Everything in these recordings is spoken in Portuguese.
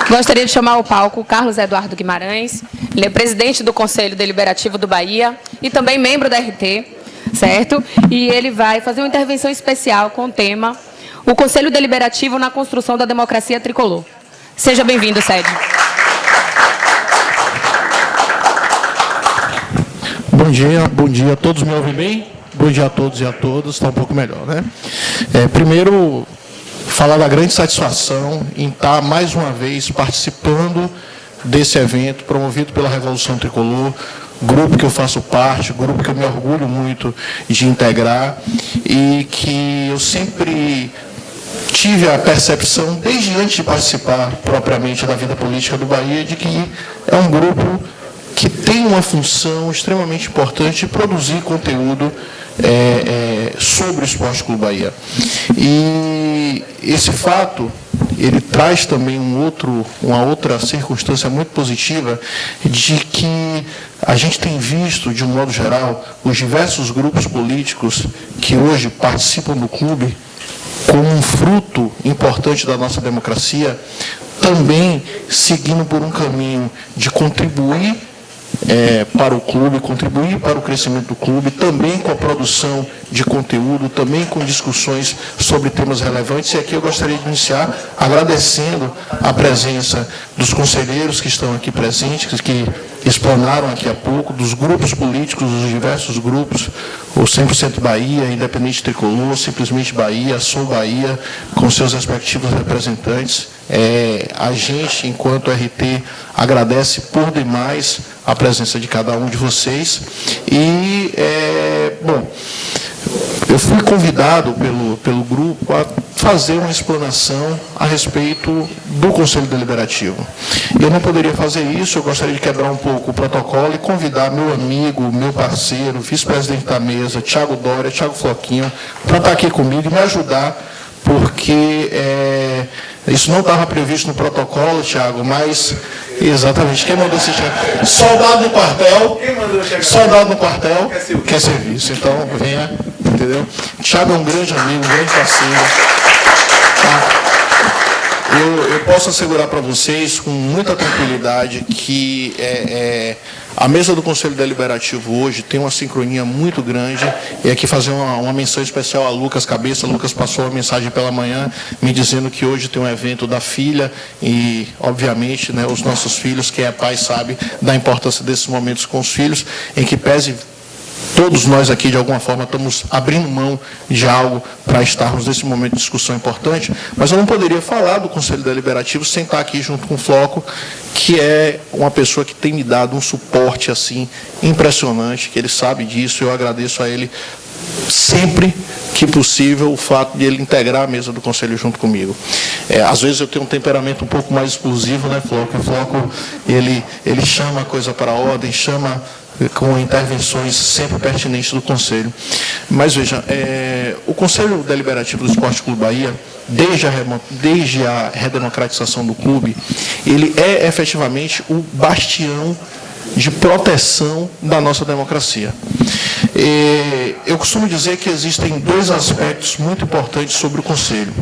Gostaria de chamar ao palco o Carlos Eduardo Guimarães. Ele é presidente do Conselho Deliberativo do Bahia e também membro da RT, certo? E ele vai fazer uma intervenção especial com o tema O Conselho Deliberativo na Construção da Democracia Tricolor. Seja bem-vindo, Sede. Bom dia, todos me ouvem bem? Bom dia a todos e a todas, está um pouco melhor, né? Primeiro, falar da grande satisfação em estar mais uma vez participando desse evento promovido pela Revolução Tricolor, grupo que eu faço parte, grupo que eu me orgulho muito de integrar e que eu sempre tive a percepção, desde antes de participar propriamente da vida política do Bahia, de que é um grupo que tem uma função extremamente importante de produzir conteúdo sobre o Esporte Clube Bahia. E esse fato, ele traz também uma outra circunstância muito positiva de que a gente tem visto, de um modo geral, os diversos grupos políticos que hoje participam do clube como um fruto importante da nossa democracia, também seguindo por um caminho de contribuir para o clube, contribuir para o crescimento do clube, também com a produção de conteúdo, também com discussões sobre temas relevantes. E aqui eu gostaria de iniciar agradecendo a presença dos conselheiros que estão aqui presentes, que explanaram aqui há pouco, dos grupos políticos, dos diversos grupos, o 100% Bahia, Independente Tricolor, Simplesmente Bahia, Sou Bahia, com seus respectivos representantes. A gente, enquanto RT, agradece por demais a presença de cada um de vocês. E, bom, eu fui convidado pelo grupo a fazer uma explanação a respeito do Conselho Deliberativo. Eu não poderia fazer isso, eu gostaria de quebrar um pouco o protocolo e convidar meu amigo, meu parceiro, vice-presidente da mesa, Thiago Dória, Thiago Floquinho, para estar aqui comigo e me ajudar, porque isso não estava previsto no protocolo, Thiago, mas exatamente, quem mandou esse Thiago? Soldado no quartel, soldado no quartel, quer serviço. Então, venha, entendeu? Thiago é um grande amigo, um grande parceiro. Tá? Eu posso assegurar para vocês, com muita tranquilidade, que a mesa do Conselho Deliberativo hoje tem uma sincronia muito grande. E aqui fazer uma menção especial a Lucas Cabeça. Lucas passou uma mensagem pela manhã me dizendo que hoje tem um evento da filha e, obviamente, né, os nossos filhos, quem é pai sabe da importância desses momentos com os filhos, em que pese todos nós aqui, de alguma forma, estamos abrindo mão de algo para estarmos nesse momento de discussão importante, mas eu não poderia falar do Conselho Deliberativo sem estar aqui junto com o Floco, que é uma pessoa que tem me dado um suporte assim impressionante, que ele sabe disso, eu agradeço a ele sempre que possível o fato de ele integrar a mesa do Conselho junto comigo. Às vezes eu tenho um temperamento um pouco mais explosivo, né, Floco? O Floco, ele chama a coisa para a ordem, chama com intervenções sempre pertinentes do Conselho. Mas, veja, o Conselho Deliberativo do Esporte Clube Bahia, desde a redemocratização do clube, ele é efetivamente o bastião de proteção da nossa democracia. Eu costumo dizer que existem dois aspectos muito importantes sobre o Conselho.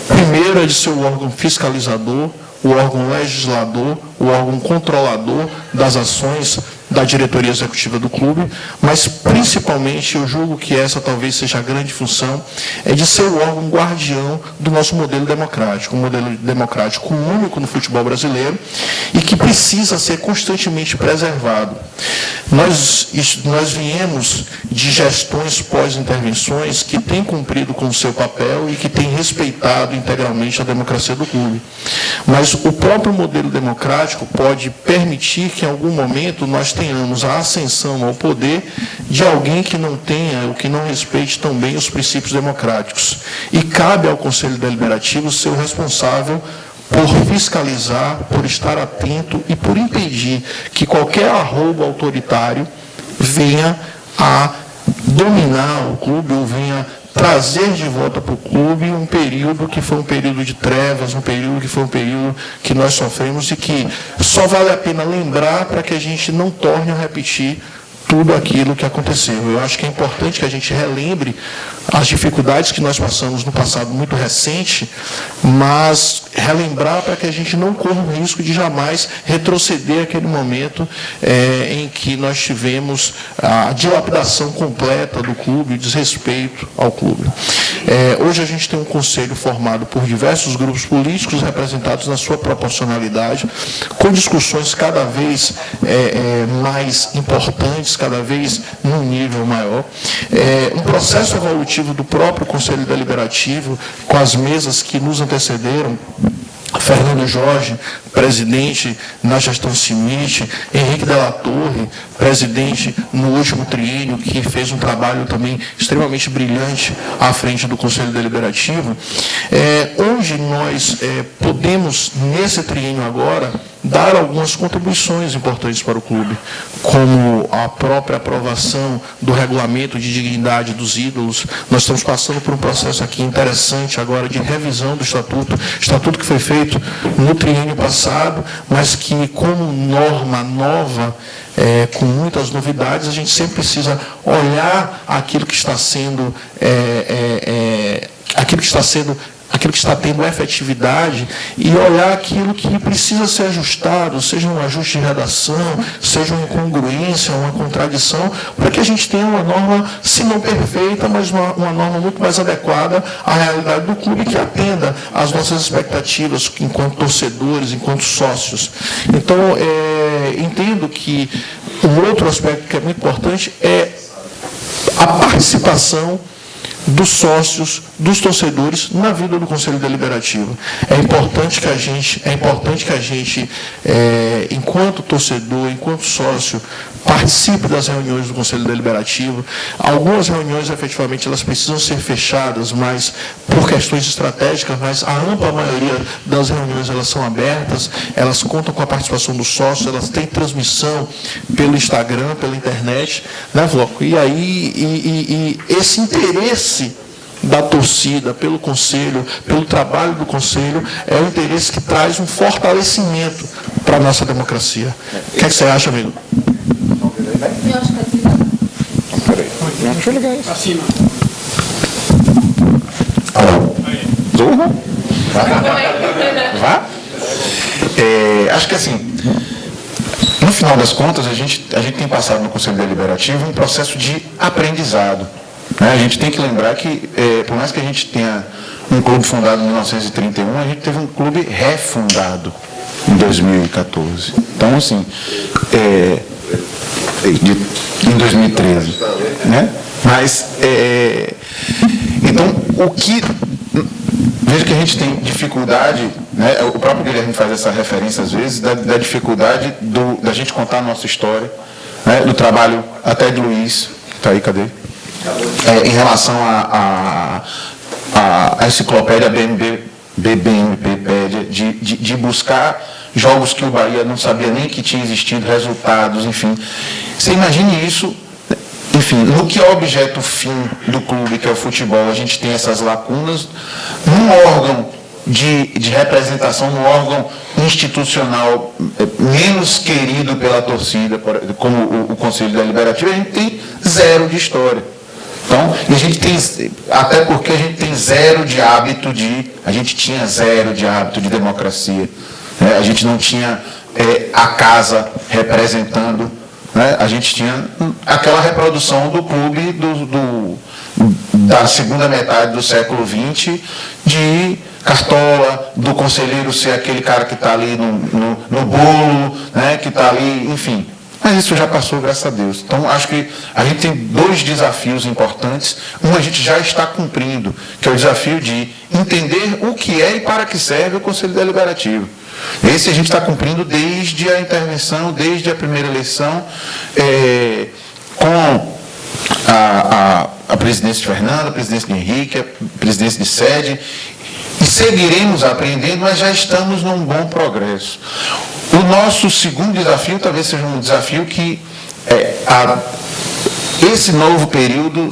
Primeiro é de ser o órgão fiscalizador, o órgão legislador, o órgão controlador das ações da diretoria executiva do clube, mas principalmente, eu julgo que essa talvez seja a grande função, é de ser o órgão guardião do nosso modelo democrático, um modelo democrático único no futebol brasileiro e que precisa ser constantemente preservado. Nós viemos de gestões pós-intervenções que têm cumprido com o seu papel e que têm respeitado integralmente a democracia do clube. Mas o próprio modelo democrático pode permitir que, em algum momento, nós tenhamos a ascensão ao poder de alguém que não tenha ou que não respeite tão bem os princípios democráticos. E cabe ao Conselho Deliberativo ser o responsável por fiscalizar, por estar atento e por impedir que qualquer arrobo autoritário venha a dominar o clube ou venha trazer de volta para o clube um período que foi um período de trevas, um período que foi um período que nós sofremos e que só vale a pena lembrar para que a gente não torne a repetir tudo aquilo que aconteceu. Eu acho que é importante que a gente relembre as dificuldades que nós passamos no passado muito recente, mas relembrar para que a gente não corra o risco de jamais retroceder aquele momento em que nós tivemos a dilapidação completa do clube, o desrespeito ao clube. Hoje a gente tem um conselho formado por diversos grupos políticos representados na sua proporcionalidade, com discussões cada vez mais importantes, cada vez num nível maior. Um processo evolutivo do próprio Conselho Deliberativo, com as mesas que nos antecederam, Fernando Jorge, presidente na gestão Schmidt, Henrique Della Torre, presidente no último triênio, que fez um trabalho também extremamente brilhante à frente do Conselho Deliberativo. Hoje nós podemos, nesse triênio agora, dar algumas contribuições importantes para o clube, como a própria aprovação do regulamento de dignidade dos ídolos. Nós estamos passando por um processo aqui interessante agora de revisão do estatuto que foi feito no triênio passado, mas que, como norma nova, com muitas novidades, a gente sempre precisa olhar aquilo que está sendo aquilo que está tendo efetividade e olhar aquilo que precisa ser ajustado, seja um ajuste de redação, seja uma incongruência, uma contradição, para que a gente tenha uma norma, se não perfeita, mas uma norma muito mais adequada à realidade do clube, que atenda às nossas expectativas enquanto torcedores, enquanto sócios. Então, entendo que um outro aspecto que é muito importante é a participação dos sócios, dos torcedores na vida do Conselho Deliberativo. É importante que a gente, enquanto torcedor, enquanto sócio, participe das reuniões do Conselho Deliberativo. Algumas reuniões, efetivamente, elas precisam ser fechadas, mas por questões estratégicas, mas a ampla maioria das reuniões elas são abertas, elas contam com a participação dos sócios, elas têm transmissão pelo Instagram, pela internet, né, Floco? E aí, esse interesse da torcida, pelo Conselho, pelo trabalho do Conselho, é um interesse que traz um fortalecimento para a nossa democracia. O que você acha, amigo? Eu acho que aqui não. Peraí, deixa eu ligar isso. Acima. Zorra? Vá? Acho que assim, no final das contas, a gente tem passado no Conselho Deliberativo um processo de aprendizado. A gente tem que lembrar que, por mais que a gente tenha um clube fundado em 1931, a gente teve um clube refundado em 2014. Então, assim, em 2013. Né? Mas, então, veja que a gente tem dificuldade, né? O próprio Guilherme faz essa referência, às vezes, da dificuldade da gente contar a nossa história, né? Do trabalho até de Luiz, está aí, cadê? Em relação à enciclopédia BBMPédia, de buscar jogos que o Bahia não sabia nem que tinha existido, resultados, enfim. Você imagine isso, enfim, no que é objeto fim do clube, que é o futebol, a gente tem essas lacunas, num órgão de representação, num órgão institucional menos querido pela torcida, como o Conselho Deliberativo, a gente tem zero de história. Então, e a gente tem, até porque a gente tem a gente tinha zero de hábito de democracia, né? A gente não tinha a casa representando, né? A gente tinha aquela reprodução do clube da segunda metade do século XX, de cartola, do conselheiro ser aquele cara que está ali no bolo, né? Que está ali, enfim. Mas isso já passou, graças a Deus. Então, acho que a gente tem dois desafios importantes. Um a gente já está cumprindo, que é o desafio de entender o que é e para que serve o Conselho Deliberativo. Esse a gente está cumprindo desde a intervenção, desde a primeira eleição, com a presidência de Fernando, a presidência de Henrique, a presidência de Sede, e seguiremos aprendendo, mas já estamos num bom progresso. O nosso segundo desafio talvez seja um desafio que esse novo período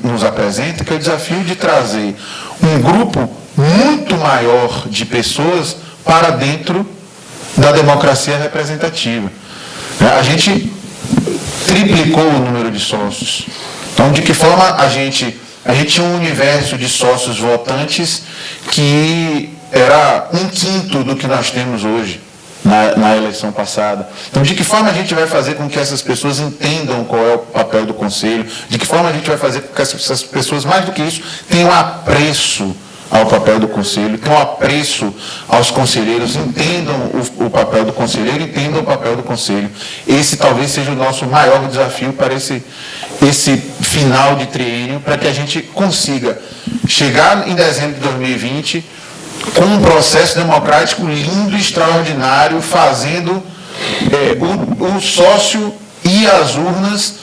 nos apresenta, que é o desafio de trazer um grupo muito maior de pessoas para dentro da democracia representativa. A gente triplicou o número de sócios. Então, de que forma a gente tinha um universo de sócios votantes que era 1/5 do que nós temos hoje na eleição passada. Então, de que forma a gente vai fazer com que essas pessoas entendam qual é o papel do Conselho? De que forma a gente vai fazer com que essas pessoas, mais do que isso, tenham apreço ao papel do Conselho, tenham apreço aos conselheiros, entendam o papel do conselheiro, entendam o papel do Conselho. Esse talvez seja o nosso maior desafio para esse final de triênio, para que a gente consiga chegar em dezembro de 2020 com um processo democrático lindo, extraordinário, fazendo o sócio ir às urnas,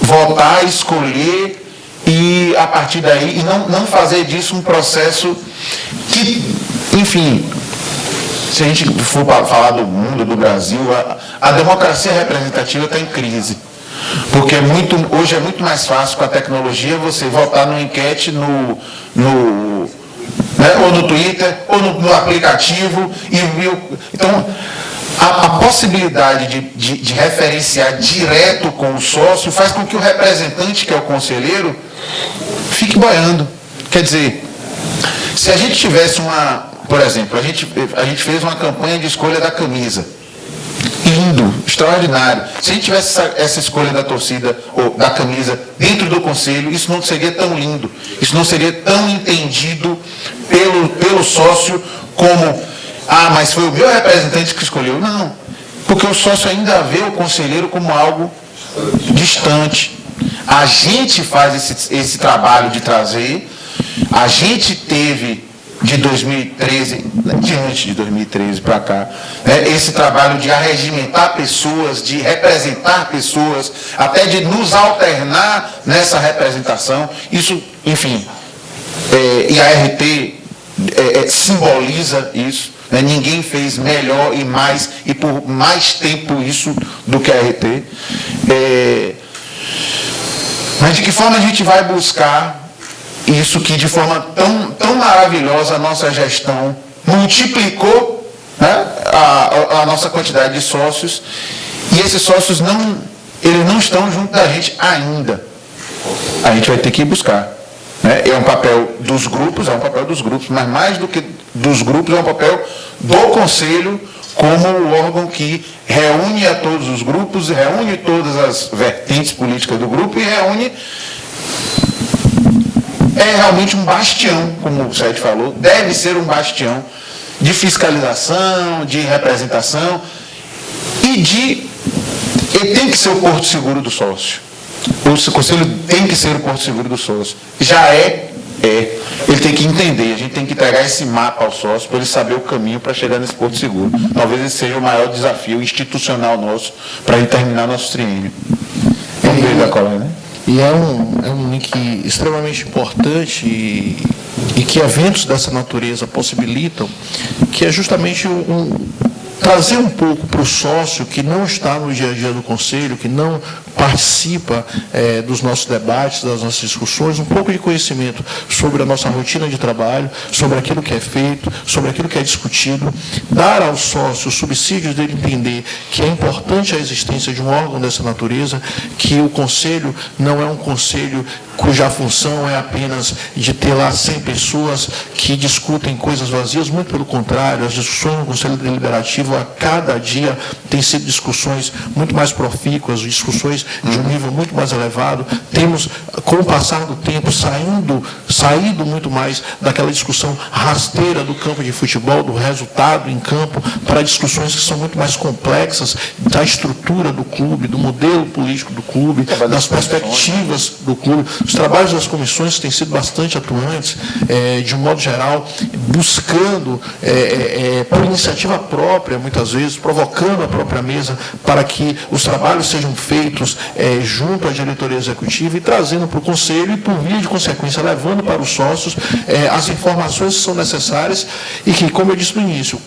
votar, escolher, e a partir daí, e não fazer disso um processo que, enfim, se a gente for falar do mundo, do Brasil, a democracia representativa está em crise. Porque hoje é muito mais fácil com a tecnologia você votar numa enquete ou no Twitter, ou no aplicativo. Então, a possibilidade de referenciar direto com o sócio faz com que o representante, que é o conselheiro, fique boiando. Quer dizer, se a gente tivesse por exemplo, a gente fez uma campanha de escolha da camisa. Lindo, extraordinário. Se a gente tivesse essa escolha da torcida, ou da camisa, dentro do Conselho, isso não seria tão lindo, isso não seria tão entendido pelo sócio como, mas foi o meu representante que escolheu. Não, porque o sócio ainda vê o conselheiro como algo distante. A gente faz esse trabalho de trazer, a gente teve de 2013, diante de 2013 para cá, esse trabalho de arregimentar pessoas, de representar pessoas, até de nos alternar nessa representação. Isso, enfim, e a RT simboliza isso. Ninguém fez melhor e mais, e por mais tempo isso do que a RT. Mas de que forma a gente vai buscar isso que de forma tão maravilhosa a nossa gestão multiplicou, né, a nossa quantidade de sócios, e esses sócios eles não estão junto da gente ainda. A gente vai ter que ir buscar. Né? É um papel dos grupos, mas mais do que dos grupos, é um papel do Conselho como o órgão que reúne a todos os grupos, reúne todas as vertentes políticas do grupo e reúne. É realmente um bastião, como o Sérgio falou, deve ser um bastião de fiscalização, de representação e tem que ser o porto seguro do sócio. O Conselho tem que ser o porto seguro do sócio. Já ele tem que entender, a gente tem que entregar esse mapa ao sócio para ele saber o caminho para chegar nesse porto seguro. Talvez esse seja o maior desafio institucional nosso para ele terminar nosso triênio. Vamos ver da cola, né? E é um link extremamente importante e que eventos dessa natureza possibilitam, que é justamente trazer um pouco para o sócio que não está no dia a dia do Conselho, que não participa dos nossos debates, das nossas discussões, um pouco de conhecimento sobre a nossa rotina de trabalho, sobre aquilo que é feito, sobre aquilo que é discutido, dar ao sócio o subsídio dele entender que é importante a existência de um órgão dessa natureza, que o Conselho não é um conselho cuja função é apenas de ter lá 100 pessoas que discutem coisas vazias, muito pelo contrário, as discussões no Conselho Deliberativo a cada dia têm sido discussões muito mais profícuas, discussões de um nível muito mais elevado. Temos, com o passar do tempo, saído muito mais daquela discussão rasteira do campo de futebol, do resultado em campo, para discussões que são muito mais complexas da estrutura do clube, do modelo político do clube, das perspectivas do clube. Os trabalhos das comissões têm sido bastante atuantes, de um modo geral, buscando, por iniciativa própria, muitas vezes, provocando a própria mesa para que os trabalhos sejam feitos junto à diretoria executiva e trazendo para o Conselho e, por via de consequência, levando para os sócios as informações que são necessárias e que, como eu disse no início,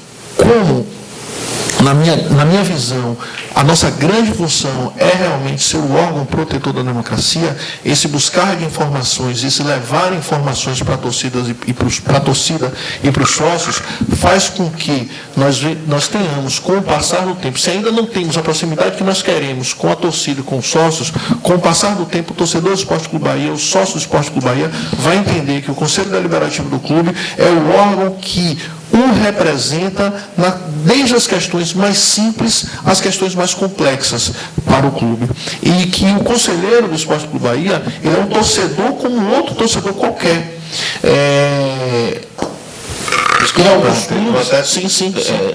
na minha visão, a nossa grande função é realmente ser o órgão protetor da democracia, esse buscar de informações, esse levar informações para a torcida e para os sócios, faz com que nós tenhamos, com o passar do tempo, se ainda não temos a proximidade que nós queremos com a torcida e com os sócios, com o passar do tempo, o torcedor do Esporte Clube Bahia, o sócio do Esporte Clube Bahia, vai entender que o Conselho Deliberativo do clube é o órgão que um representa desde as questões mais simples às questões mais complexas para o clube. E que o conselheiro do Esporte Clube Bahia, ele é um torcedor como outro torcedor qualquer. Vou até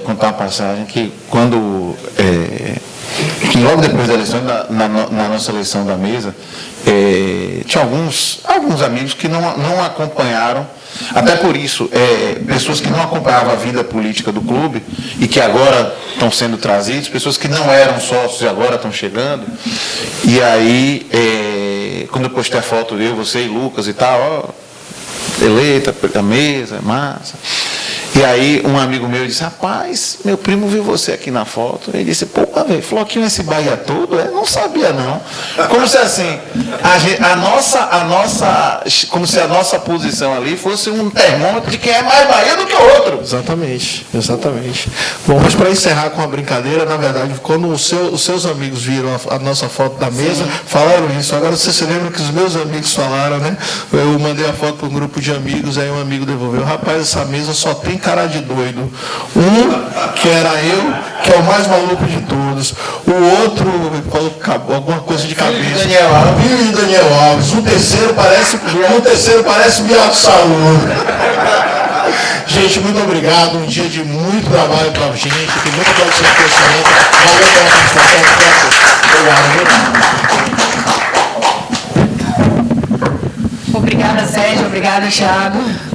contar uma passagem que quando que logo depois da eleição, na nossa eleição da mesa, tinha alguns amigos que não acompanharam, até por isso, pessoas que não acompanhavam a vida política do clube e que agora estão sendo trazidos, pessoas que não eram sócios e agora estão chegando. E aí, quando eu postei a foto, você e Lucas e tal, eleita da mesa, massa. E aí um amigo meu disse, rapaz, meu primo viu você aqui na foto. Ele disse, pô, velho, Floquinho esse Bahia todo? Não sabia não. Como se assim, como se a nossa posição ali fosse um termômetro de quem é mais Bahia do que o outro. Exatamente. Bom, mas para encerrar com a brincadeira, na verdade, quando os seus amigos viram a nossa foto da mesa, falaram isso. Agora você se lembra que os meus amigos falaram, né? Eu mandei a foto para um grupo de amigos, aí um amigo devolveu, rapaz, essa mesa só tem cara de doido. Um, que era eu, que é o mais maluco de todos. O outro falou alguma coisa de cabeça. Daniel Alves. O terceiro parece Biaco Saúl. Gente, muito obrigado. Um dia de muito trabalho para a gente. Tem muita produção de conhecimento. Valeu pela participação. Obrigada, Sérgio. Obrigada, Thiago.